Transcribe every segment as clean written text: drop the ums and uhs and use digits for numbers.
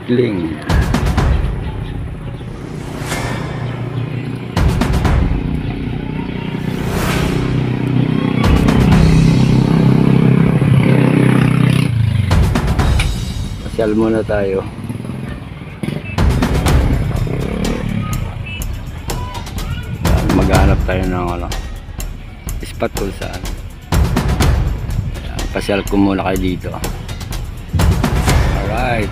Recycling. Pasyal muna tayo. Maghanap tayo ng spot kung saan. Pasyal ko muna kayo dito. Alright.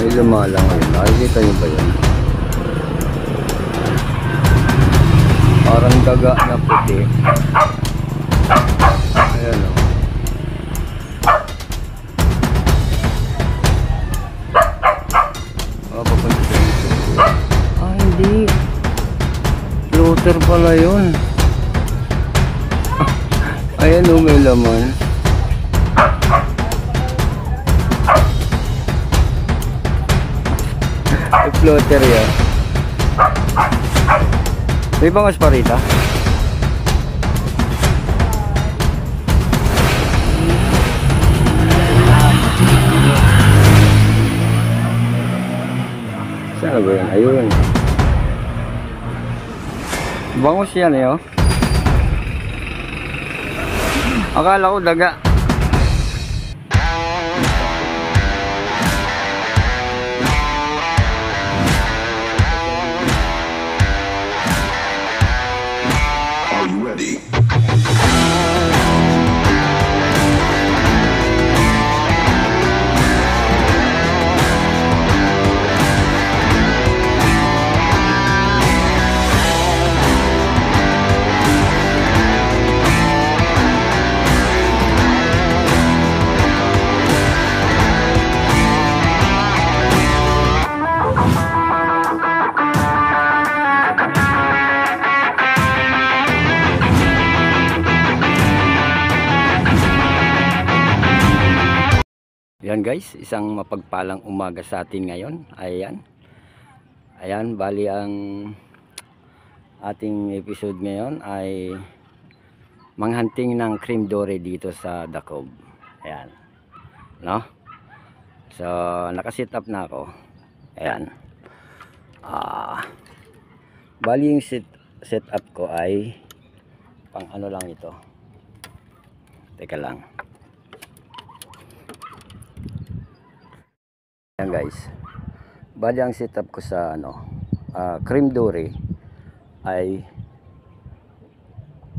May lumalang ngayon. Nakikita nyo ba yun? Parang daga na puti. Ayan o. Papunta sa dito. Hindi. Floater pala yun. Ayan o, may laman. Floater yan. May bangas pa rito. Saan ba yan? Ayun. Bangus yan eh oh. Akala ko daga. Yan guys, isang mapagpalang umaga sa atin ngayon. Ayan, bali ang ating episode ngayon ay manghunting ng cream dory dito sa Dacob. Ayan. No? So, nakasit up na ako. Ayan. Bali yung set up ko ay pang ano lang ito. Teka lang. Ayan guys, bali ang setup ko sa cream dory ay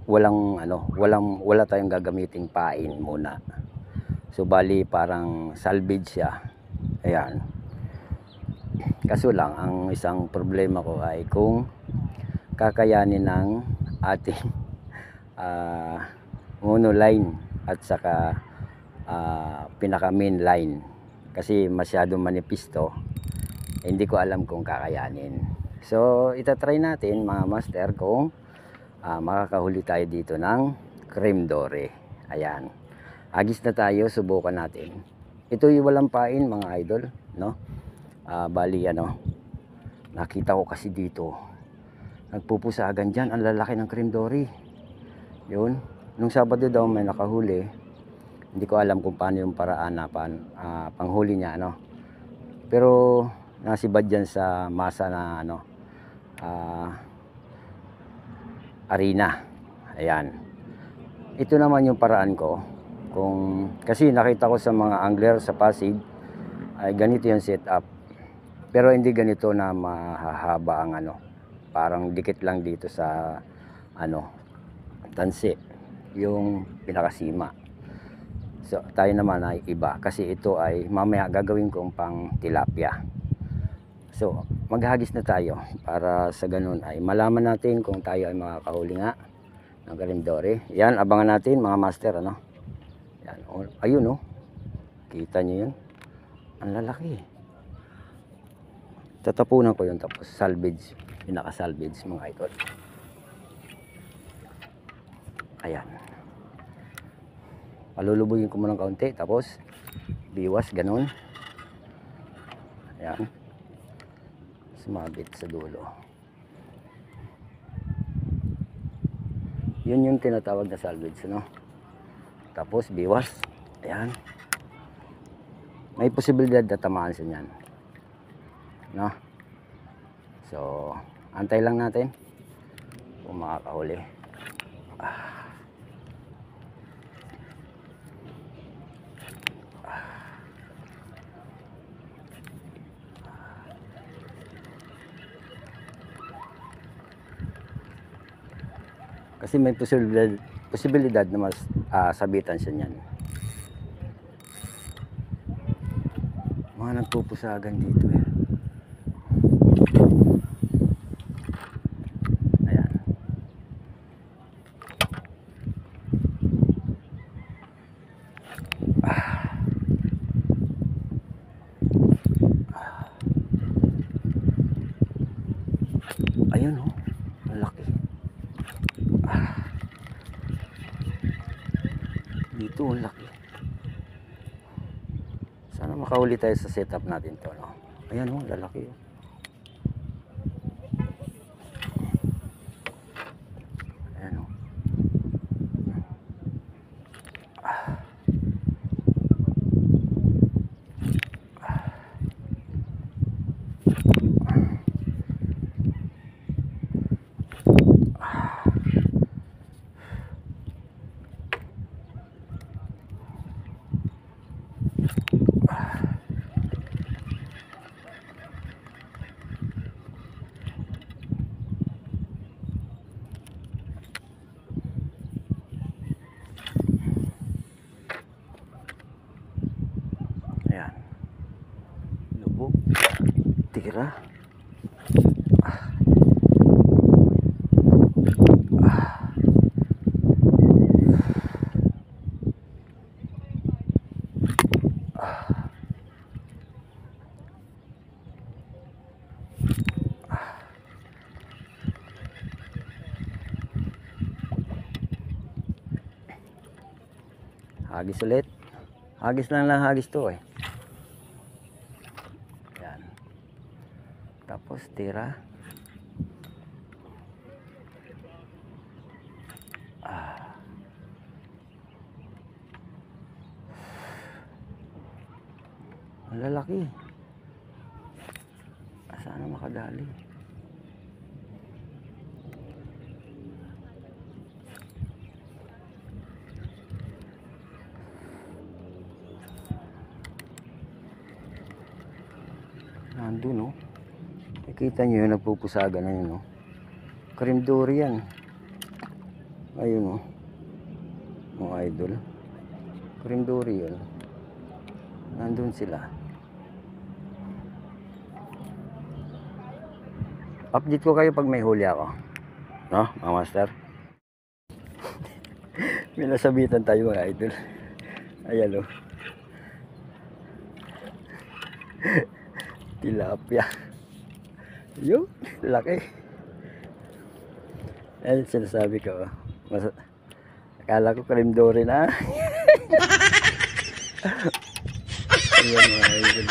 wala tayong gagamiting pain muna. So bali parang salvage siya. Ayan. Kaso lang ang isang problema ko ay kung kakayanin ng ating monoline at saka pinaka main line. Kasi masyadong manipis to, hindi ko alam kung kakayanin. So itatry natin mga master kung makakahuli tayo dito ng cream dory. Ayan, agis na tayo, subukan natin. Ito yung walang pain mga idol, no? Bali nakita ko kasi dito nagpupusagan dyan, ang lalaki ng cream dory. Yun, nung Sabado daw may nakahuli. Hindi ko alam kung paano yung paraan na panghuli niya, ano. Pero nasibad yan sa masa na ano, arena. Ayan. Ito naman yung paraan ko. Kasi nakita ko sa mga angler sa Pasig ay ganito yung setup. Pero hindi ganito na mahahaba ang ano. Parang dikit lang dito sa ano, tansi, yung pinakasima. So tayo naman ay iba kasi ito ay mamaya gagawin kong pang tilapia. So maghagis na tayo para sa ganun ay malaman natin kung tayo ay makakahuli nga ng karindore. Yan, abangan natin mga master, ano. Yan, ayun, oh. Kita nyo yun? Ang lalaki. Tatapunan ko yun tapos salvage, pinaka-salvage mga idol. Ayan. Palulubugin ko muna ng kaunti tapos biwas, ganun. Ayan. Sumabit sa dulo. Yun yung tinatawag na salvage, no? Tapos biwas. Ayan. May posibilidad na tamaan siya niyan, no? So antay lang natin kung makakahuli. Kasi may posibilidad na mas sabitan siya niyan. Mga nagpupusagan dito eh. Ayan. Ayun, oh. Ang laki. Dito ang laki. Sana makahuli tayo sa setup natin to, no? Ayan, oh, lalaki, oh. Ayan, oh. Ayan. Lubog. Tira. Hagis ulit. Hagis lang hagis to eh. Yan. Tapos tira. Ang lalaki. Sana makadali. Nandun, no? Nakita nyo yun, nagpupusaga na yun, no? Karindore yan. Ayun, no? Mga idol. Karindore yun. Nandun sila. Update ko kayo pag may huli ako. No, mga master? May nasabitan tayo mga idol. Ayan, no? Tilapia. Yung laki. Ayun sinasabi ko. Akala ko karindore na. Ayan mga idol.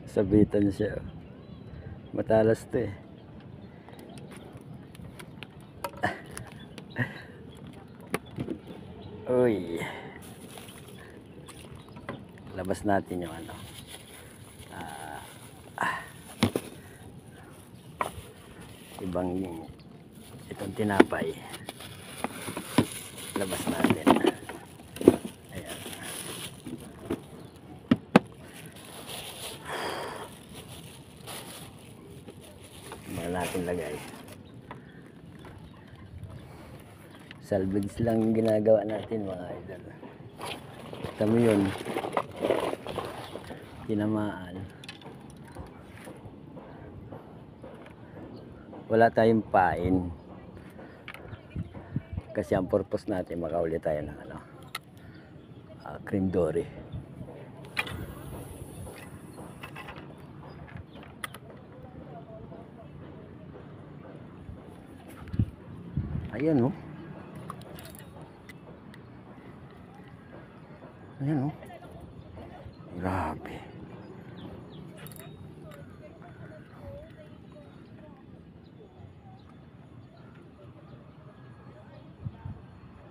Sabitan siya. Matalas to eh. Uy. Labas natin yung ano. Ibang itong tinapay. Labas natin. Ayan. Mga natin lagay. Salvage lang yung ginagawa natin mga idol. Tama yun. Tinamaan. Wala tayong pain. Kasi ang purpose natin makauli tayo ng ano, cream dory. Ayan oh. Ayan oh. Grabe.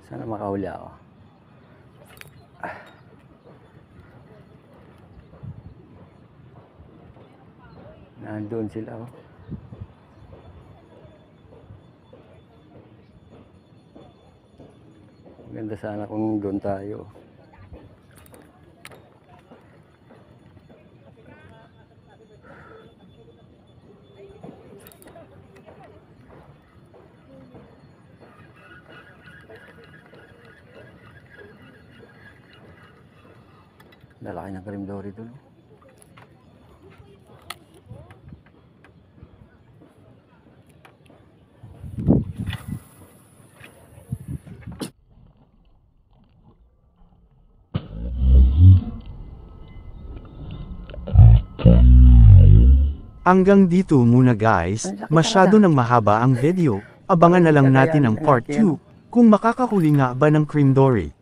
Sana makahuli ako. Nandoon sila oh. Maganda sana kung doon tayo. Lalaki ng cream dory doon. Hanggang dito muna guys, masyado nang mahaba ang video. Abangan na lang natin ang part 2, kung makakahuli nga ba ng cream dory.